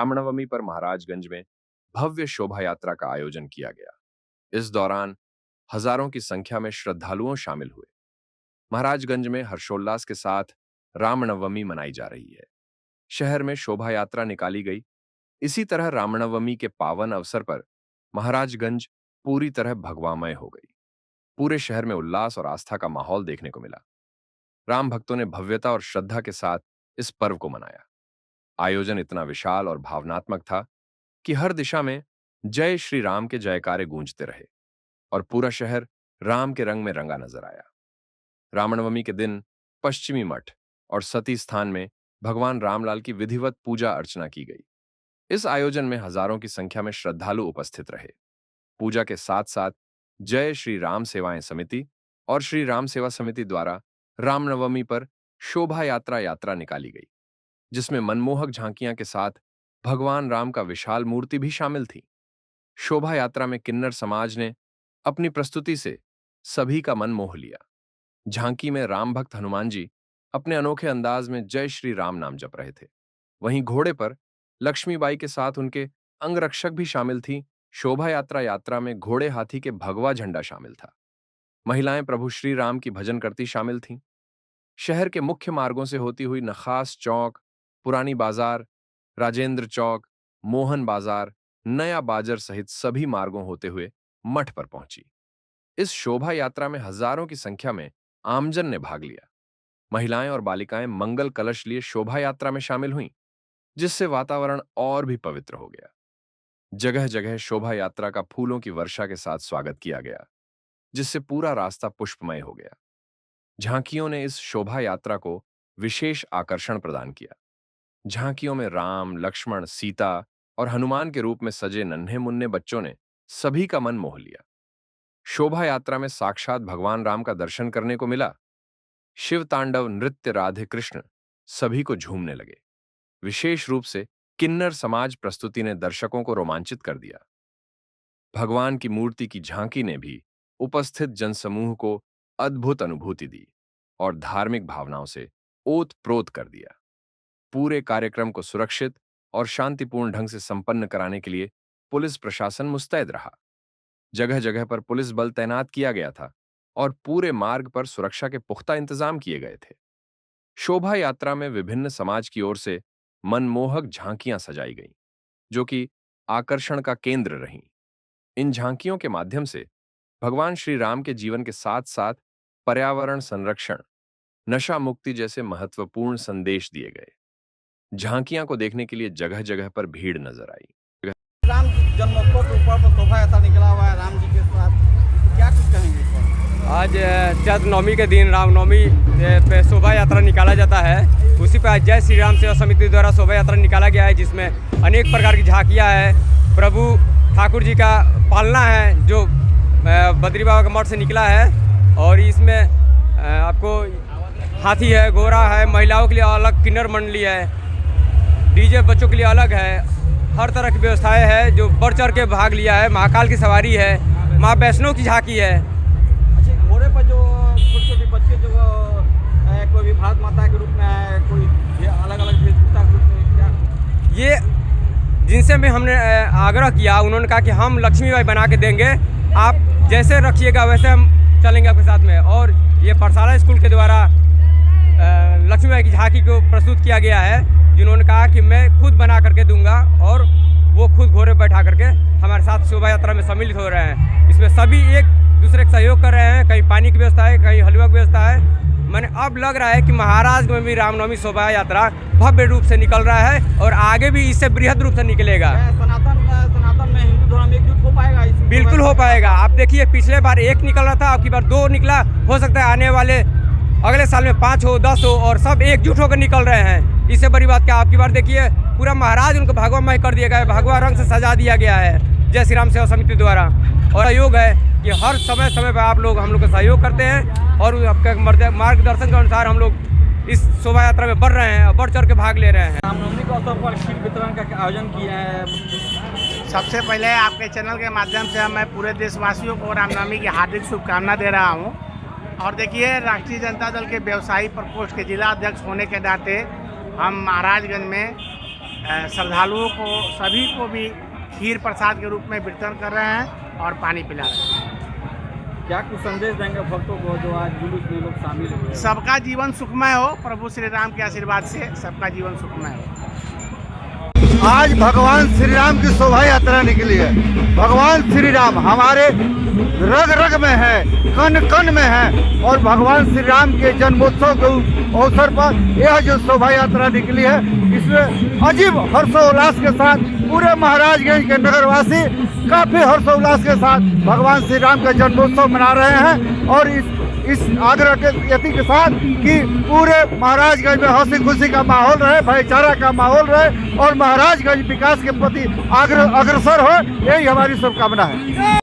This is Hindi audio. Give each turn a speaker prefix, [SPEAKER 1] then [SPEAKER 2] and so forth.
[SPEAKER 1] रामनवमी पर महाराजगंज में भव्य शोभा यात्रा का आयोजन किया गया। इस दौरान हजारों की संख्या में श्रद्धालुओं शामिल हुए। महाराजगंज में हर्षोल्लास के साथ रामनवमी मनाई जा रही है। शहर में शोभा यात्रा निकाली गई। इसी तरह रामनवमी के पावन अवसर पर महाराजगंज पूरी तरह भगवामय हो गई। पूरे शहर में उल्लास और आस्था का माहौल देखने को मिला। राम भक्तों ने भव्यता और श्रद्धा के साथ इस पर्व को मनाया। आयोजन इतना विशाल और भावनात्मक था कि हर दिशा में जय श्री राम के जयकारे गूंजते रहे और पूरा शहर राम के रंग में रंगा नजर आया। रामनवमी के दिन पश्चिमी मठ और सती स्थान में भगवान रामलाल की विधिवत पूजा अर्चना की गई। इस आयोजन में हजारों की संख्या में श्रद्धालु उपस्थित रहे। पूजा के साथ साथ जय श्री राम सेवाएं समिति और श्री राम सेवा समिति द्वारा रामनवमी पर शोभा यात्रा निकाली गई, जिसमें मनमोहक झांकियां के साथ भगवान राम का विशाल मूर्ति भी शामिल थी। शोभा यात्रा में किन्नर समाज ने अपनी प्रस्तुति से सभी का मन मोह लिया। झांकी में राम भक्त हनुमान जी अपने अनोखे अंदाज में जय श्री राम नाम जप रहे थे। वहीं घोड़े पर लक्ष्मीबाई के साथ उनके अंगरक्षक भी शामिल थी। शोभा यात्रा में घोड़े हाथी के भगवा झंडा शामिल था। महिलाएं प्रभु श्री राम की भजन करती शामिल थीं। शहर के मुख्य मार्गों से होती हुई नखास चौक, पुरानी बाजार, राजेंद्र चौक, मोहन बाजार, नया बाजार सहित सभी मार्गों होते हुए मठ पर पहुंची। इस शोभा यात्रा में हजारों की संख्या में आमजन ने भाग लिया। महिलाएं और बालिकाएं मंगल कलश लिए शोभा यात्रा में शामिल हुईं, जिससे वातावरण और भी पवित्र हो गया। जगह जगह शोभा यात्रा का फूलों की वर्षा के साथ स्वागत किया गया, जिससे पूरा रास्ता पुष्पमय हो गया। झांकियों ने इस शोभा यात्रा को विशेष आकर्षण प्रदान किया। झांकियों में राम, लक्ष्मण, सीता और हनुमान के रूप में सजे नन्हे मुन्ने बच्चों ने सभी का मन मोह लिया। शोभा यात्रा में साक्षात भगवान राम का दर्शन करने को मिला। शिव तांडव नृत्य राधे कृष्ण सभी को झूमने लगे। विशेष रूप से किन्नर समाज प्रस्तुति ने दर्शकों को रोमांचित कर दिया। भगवान की मूर्ति की झांकी ने भी उपस्थित जनसमूह को अद्भुत अनुभूति दी और धार्मिक भावनाओं से ओत-प्रोत कर दिया। पूरे कार्यक्रम को सुरक्षित और शांतिपूर्ण ढंग से संपन्न कराने के लिए पुलिस प्रशासन मुस्तैद रहा। जगह जगह पर पुलिस बल तैनात किया गया था और पूरे मार्ग पर सुरक्षा के पुख्ता इंतजाम किए गए थे। शोभा यात्रा में विभिन्न समाज की ओर से मनमोहक झांकियां सजाई गईं, जो कि आकर्षण का केंद्र रहीं। इन झांकियों के माध्यम से भगवान श्री राम के जीवन के साथ साथ पर्यावरण संरक्षण, नशा मुक्ति जैसे महत्वपूर्ण संदेश दिए गए। झांकियां को देखने के लिए जगह जगह पर भीड़ नजर आई।
[SPEAKER 2] राम जन्मोत्सव के ऊपर शोभा यात्रा निकला हुआ है राम जी के साथ, तो क्या कुछ कहेंगे इस पर?
[SPEAKER 3] आज चैत्र नवमी के दिन रामनवमी पे शोभा यात्रा निकाला जाता है। उसी पर आज जय श्री राम सेवा समिति द्वारा शोभा यात्रा निकाला गया है, जिसमें अनेक प्रकार की झांकियाँ हैं। प्रभु ठाकुर जी का पालना है जो बद्री बाबा का मठ से निकला है, और इसमें आपको हाथी है, घोड़ा है, महिलाओं के लिए अलग किन्नर मंडली है, डीजे बच्चों के लिए अलग है। हर तरह की व्यवस्थाएं हैं जो बढ़ चढ़ के भाग लिया है। महाकाल की सवारी है, माँ वैष्णो की झांकी है।
[SPEAKER 2] अच्छा, घोड़े पर जो छोटे छोटे बच्चे जो कोई भी भारत माता के रूप में है, कोई अलग अलग वेशभूषा के रूप में, क्या
[SPEAKER 3] ये जिनसे भी हमने आग्रह किया, उन्होंने कहा कि हम लक्ष्मीबाई बना के देंगे, आप जैसे रखिएगा वैसे हम चलेंगे आपके साथ में। और ये पाठशाला स्कूल के द्वारा लक्ष्मीबाई की झांकी को प्रस्तुत किया गया है, जिन्होंने कहा कि मैं खुद बना करके दूंगा, और वो खुद घोड़े बैठा करके हमारे साथ शोभा यात्रा में सम्मिलित हो रहे हैं। इसमें सभी एक दूसरे का सहयोग कर रहे हैं। कहीं पानी की व्यवस्था है, कहीं हलवा की व्यवस्था है। मैंने अब लग रहा है कि महाराज में भी रामनवमी शोभा यात्रा भव्य रूप से निकल रहा है और आगे भी इससे बृहद रूप से निकलेगा।
[SPEAKER 2] सनातन में हिंदू धर्म एकजुट हो पाएगा?
[SPEAKER 3] बिल्कुल हो पाएगा। आप देखिए, पिछले बार एक निकल रहा था, अब की बार 2 निकला। हो सकता है आने वाले अगले साल में 5 हो, 10 हो, और सब एकजुट होकर निकल रहे हैं। इससे बड़ी बात क्या, आपकी बार देखिए पूरा महाराज उनको भगवामय कर दिया गया है, भगवा रंग से सजा दिया गया है जय श्री राम सेवा समिति द्वारा। और सहयोग है कि हर समय समय पर आप लोग हम लोग का सहयोग करते हैं, और आपके मार्गदर्शन के अनुसार हम लोग इस शोभा यात्रा में बढ़ रहे हैं और बढ़ चढ़ के भाग ले रहे हैं।
[SPEAKER 2] रामनवमी के अवसर पर खीर वितरण का आयोजन किया है।
[SPEAKER 4] सबसे पहले आपके चैनल के माध्यम से मैं पूरे देशवासियों को रामनवमी की हार्दिक शुभकामना दे रहा हूं। और देखिए, राष्ट्रीय जनता दल के व्यवसायी प्रकोष्ठ के जिला अध्यक्ष होने के नाते हम महाराजगंज में श्रद्धालुओं को सभी को भी खीर प्रसाद के रूप में वितरण कर रहे हैं और पानी पिला रहे हैं।
[SPEAKER 2] क्या कुछ संदेश देंगे भक्तों को जो आज जुलूस में लोग शामिल हुए?
[SPEAKER 4] सबका जीवन सुखमय हो, प्रभु श्री राम के आशीर्वाद से सबका जीवन सुखमय हो।
[SPEAKER 5] आज भगवान श्री राम की शोभा यात्रा निकली है। भगवान श्री राम हमारे रग रग में है, कण कण में है, और भगवान श्री राम के जन्मोत्सव के अवसर पर यह जो शोभा यात्रा निकली है, इसमें अजीब हर्षोल्लास के साथ पूरे महाराजगंज के नगरवासी काफी हर्षोल्लास के साथ भगवान श्री राम का जन्मोत्सव मना रहे हैं। और इस आग्रह के यति के साथ कि पूरे महाराजगंज में हंसी खुशी का माहौल रहे, भाईचारा का माहौल रहे और महाराजगंज विकास के प्रति अग्रसर हो, यही हमारी शुभकामना है।